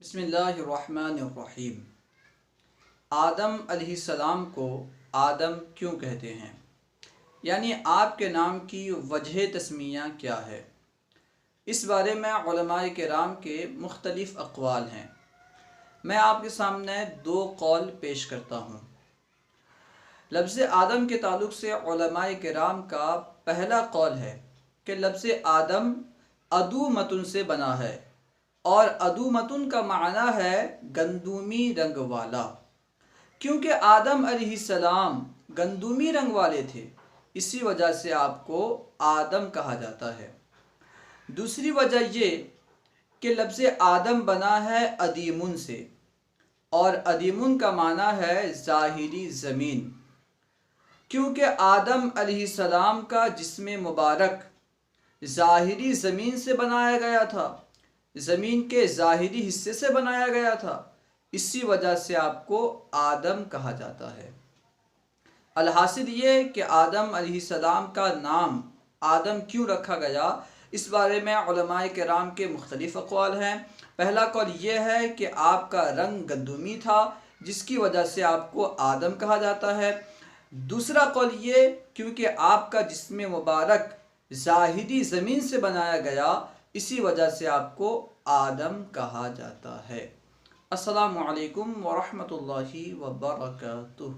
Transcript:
بسم اللہ الرحمن الرحیم۔ آدم علیہ السلام کو آدم کیوں کہتے ہیں؟ یعنی آپ کے نام کی وجہ تسمیہ کیا ہے؟ اس بارے میں علماء کرام کے مختلف اقوال ہیں۔ میں آپ کے سامنے دو قول پیش کرتا ہوں۔ لفظ آدم کے تعلق سے علماء کرام کا پہلا قول ہے کہ لفظ آدم ادومتن سے بنا ہے، اور ادومتن کا معنی ہے گندمی رنگ والا، کیونکہ آدم علیہ السلام گندمی رنگ والے تھے، اسی وجہ سے آپ کو آدم کہا جاتا ہے۔ دوسری وجہ یہ کہ لفظ آدم بنا ہے ادیمن سے، اور ادیمن کا معنی ہے ظاہری زمین، کیونکہ آدم علیہ السلام کا جسم مبارک ظاہری زمین سے بنایا گیا تھا، زمین کے ظاہری حصے سے بنایا گیا تھا، اسی وجہ سے آپ کو آدم کہا جاتا ہے۔ الحاصل یہ کہ آدم علیہ السلام کا نام آدم کیوں رکھا گیا، اس بارے میں علماء کرام کے مختلف اقوال ہیں۔ پہلا قول یہ ہے کہ آپ کا رنگ گندمی تھا، جس کی وجہ سے آپ کو آدم کہا جاتا ہے۔ دوسرا قول یہ کیونکہ آپ کا جسم مبارک ظاہری زمین سے بنایا گیا، اسی وجہ سے آپ کو آدم کہا جاتا ہے۔ السلام علیکم ورحمۃ اللہ وبرکاتہ۔